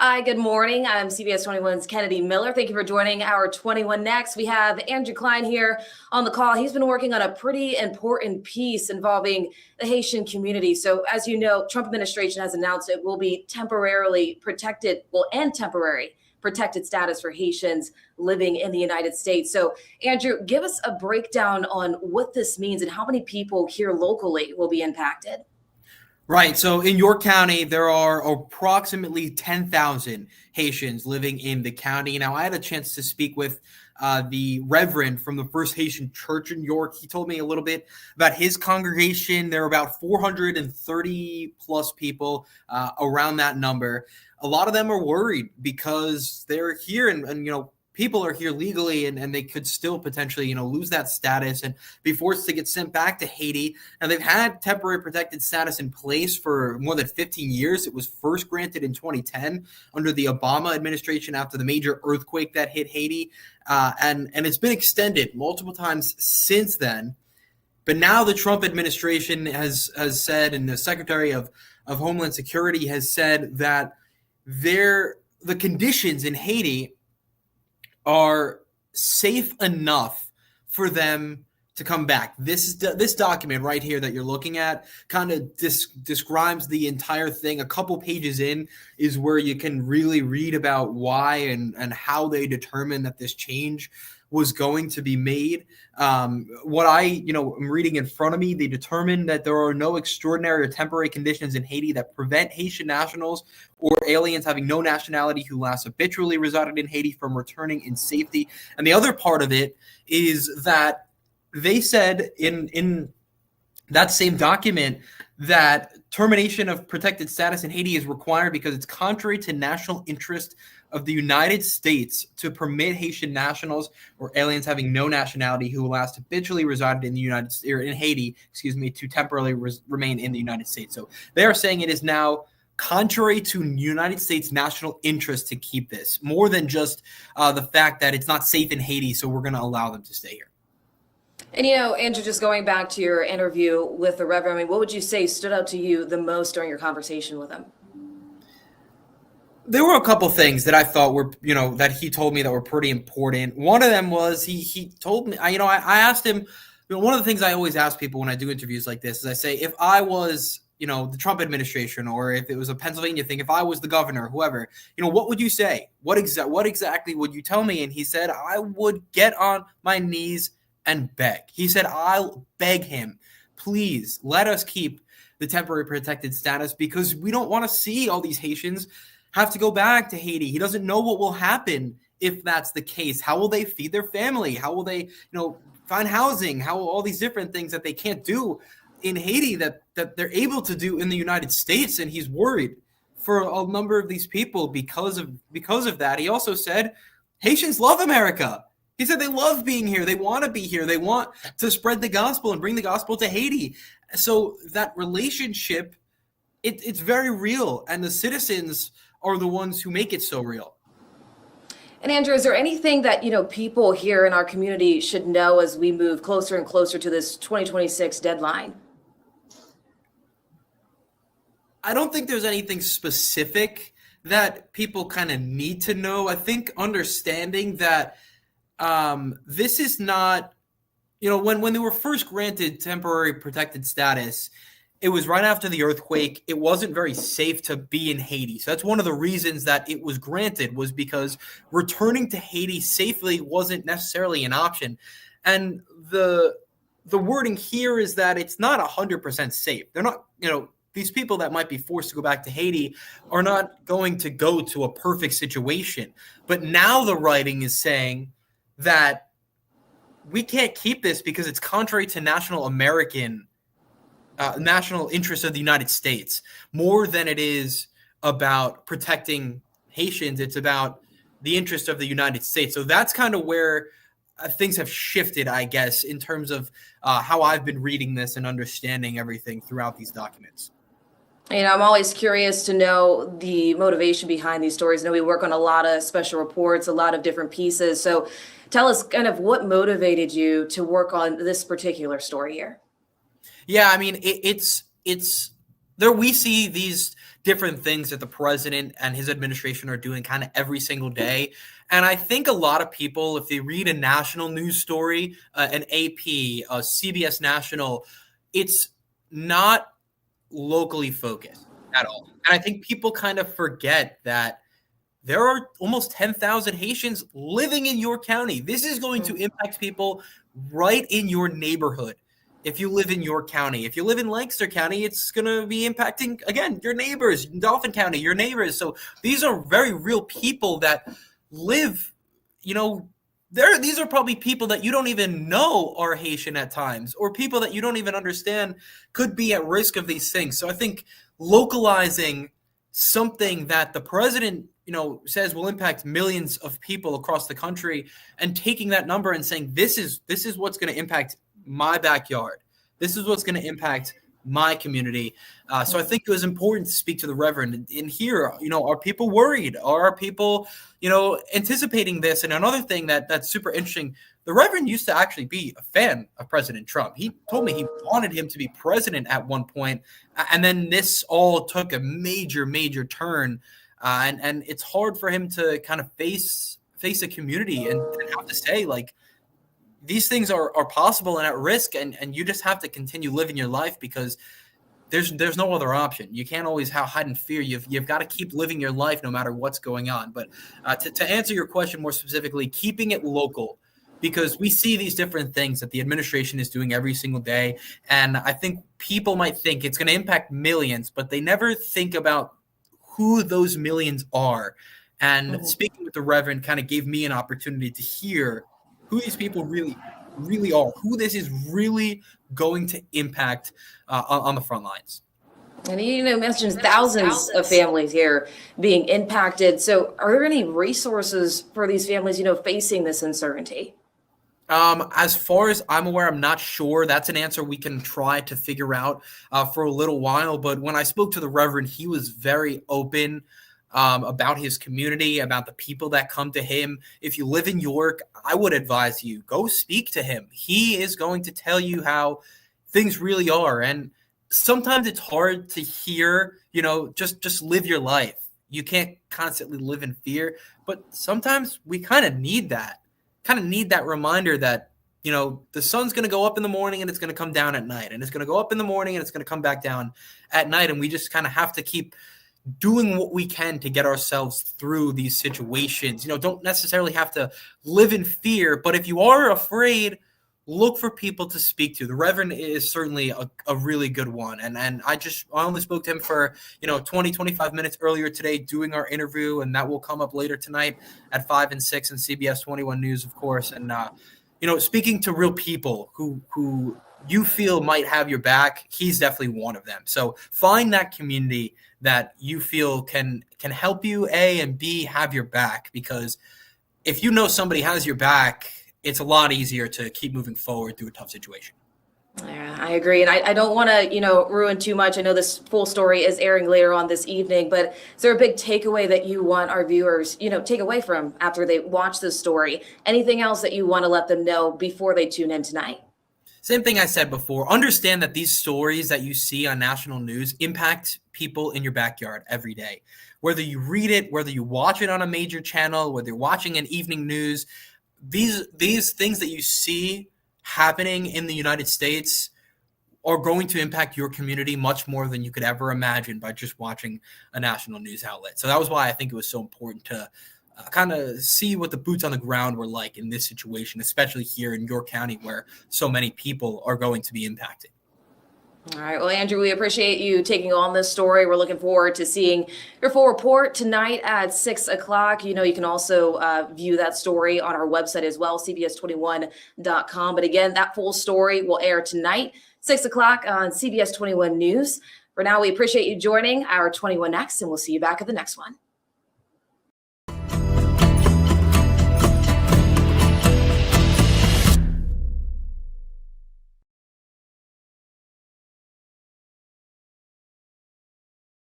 Hi, good morning. I'm CBS 21's Kennedy Miller. Thank you for joining our 21 Next. We have Andrew Klein here on the call. He's been working on a pretty important piece involving the Haitian community. So as you know, Trump administration has announced it will be temporarily protected, and temporary protected status for Haitians living in the United States. So Andrew, give us a breakdown on what this means and how many people here locally will be impacted. Right. So in York County, there are approximately 10,000 Haitians living in the county. Now, I had a chance to speak with the Reverend from the First Haitian Church in York. He told me a little bit about his congregation. There are about 430 plus people around that number. A lot of them are worried because they're here and people are here legally and they could still potentially, lose that status and be forced to get sent back to Haiti. And they've had temporary protected status in place for more than 15 years. It was first granted in 2010 under the Obama administration after the major earthquake that hit Haiti. And it's been extended multiple times since then. But now the Trump administration has said, and the Secretary of Homeland Security has said that the conditions in Haiti are safe enough for them to come back. This document right here that you're looking at kind of describes the entire thing. A couple pages in is where you can really read about why and how they determined that this change was going to be made. What I'm reading in front of me, they determined that there are no extraordinary or temporary conditions in Haiti that prevent Haitian nationals or aliens having no nationality who last habitually resided in Haiti from returning in safety. And the other part of it is that they said in that same document that termination of protected status in Haiti is required because it's contrary to national interest of the United States to permit Haitian nationals or aliens having no nationality who last habitually resided in the United States or in Haiti, to temporarily remain in the United States. So they are saying it is now contrary to United States national interest to keep this, more than just the fact that it's not safe in Haiti, so we're going to allow them to stay here. And Andrew, just going back to your interview with the Reverend, what would you say stood out to you the most during your conversation with him? There were a couple things that I thought were, that he told me that were pretty important. One of them was he told me, I asked him, one of the things I always ask people when I do interviews like this is I say, if I was, the Trump administration, or if it was a Pennsylvania thing, if I was the governor, whoever, what would you say? What exactly would you tell me? And he said, I would get on my knees and beg. He said, I'll beg him, please let us keep the temporary protected status because we don't want to see all these Haitians have to go back to Haiti. He doesn't know what will happen if that's the case. How will they feed their family? How will they, find housing? How will all these different things that they can't do in Haiti that they're able to do in the United States? And he's worried for a number of these people because of that. He also said Haitians love America. He said they love being here. They want to be here. They want to spread the gospel and bring the gospel to Haiti. So that relationship, it's very real. And the citizens are the ones who make it so real. And Andrew, is there anything that, people here in our community should know as we move closer and closer to this 2026 deadline? I don't think there's anything specific that people kind of need to know. I think understanding that this is not, when they were first granted temporary protected status, it was right after the earthquake. It wasn't very safe to be in Haiti. So that's one of the reasons that it was granted, was because returning to Haiti safely wasn't necessarily an option. And the wording here is that it's not 100% safe. They're not, these people that might be forced to go back to Haiti are not going to go to a perfect situation. But now the writing is saying that we can't keep this because it's contrary to national interest of the United States, more than it is about protecting Haitians. It's about the interest of the United States. So that's kind of where things have shifted, I guess, in terms of how I've been reading this and understanding everything throughout these documents. I'm always curious to know the motivation behind these stories. I know we work on a lot of special reports, a lot of different pieces. So tell us kind of what motivated you to work on this particular story here. Yeah, I mean, it's we see these different things that the president and his administration are doing kind of every single day. And I think a lot of people, if they read a national news story, an AP, CBS National, it's not locally focused at all. And I think people kind of forget that there are almost 10,000 Haitians living in your county. This is going to impact people right in your neighborhood. If you live in York County, if you live in Lancaster County, it's going to be impacting, again, your neighbors, Dauphin County, your neighbors. So these are very real people that live, these are probably people that you don't even know are Haitian at times, or people that you don't even understand could be at risk of these things. So I think localizing something that the president says will impact millions of people across the country, and taking that number and saying, this is what's going to impact my backyard. This is what's going to impact my community. So I think it was important to speak to the Reverend in here. Are people worried? Are people, anticipating this? And another thing that's super interesting, the Reverend used to actually be a fan of President Trump. He told me he wanted him to be president at one point, and then this all took a major, major turn. And it's hard for him to kind of face a community and have to say, like, these things are possible and at risk, and you just have to continue living your life, because there's no other option. You can't always hide in fear. You've got to keep living your life no matter what's going on. But to answer your question more specifically, keeping it local, because we see these different things that the administration is doing every single day. And I think people might think it's going to impact millions, but they never think about who those millions are. And speaking with the Reverend kind of gave me an opportunity to hear who these people really, really are, who this is really going to impact on the front lines. And mentions thousands of families here being impacted. So are there any resources for these families, facing this uncertainty? As far as I'm aware, I'm not sure. That's an answer we can try to figure out for a little while. But when I spoke to the Reverend, he was very open about his community, about the people that come to him. If you live in York, I would advise you, go speak to him. He is going to tell you how things really are. And sometimes it's hard to hear, just live your life. You can't constantly live in fear, but sometimes we kind of need that reminder that, the sun's going to go up in the morning and it's going to come down at night, and it's going to go up in the morning and it's going to come back down at night. And we just kind of have to keep doing what we can to get ourselves through these situations. Don't necessarily have to live in fear, but if you are afraid, look for people to speak to. The Reverend is certainly a really good one. And I only spoke to him for, 25 minutes earlier today doing our interview, and that will come up later tonight at 5 and 6 and CBS 21 News, of course. And, speaking to real people who you feel might have your back, he's definitely one of them. So find that community that you feel can help you, A, and B, have your back, because if somebody has your back, it's a lot easier to keep moving forward through a tough situation. Yeah, I agree. And I don't want to, ruin too much. I know this full story is airing later on this evening, but is there a big takeaway that you want our viewers, take away from after they watch this story? Anything else that you want to let them know before they tune in tonight? Same thing I said before. Understand that these stories that you see on national news impact people in your backyard every day. Whether you read it, whether you watch it on a major channel, whether you're watching an evening news, these things that you see happening in the United States are going to impact your community much more than you could ever imagine by just watching a national news outlet. So that was why I think it was so important to kind of see what the boots on the ground were like in this situation, especially here in York County, where so many people are going to be impacted. All right. Well, Andrew, we appreciate you taking on this story. We're looking forward to seeing your full report tonight at 6 o'clock. You can also view that story on our website as well, cbs21.com. But again, that full story will air tonight, 6 o'clock on CBS 21 News. For now, we appreciate you joining our 21 Next, and we'll see you back at the next one.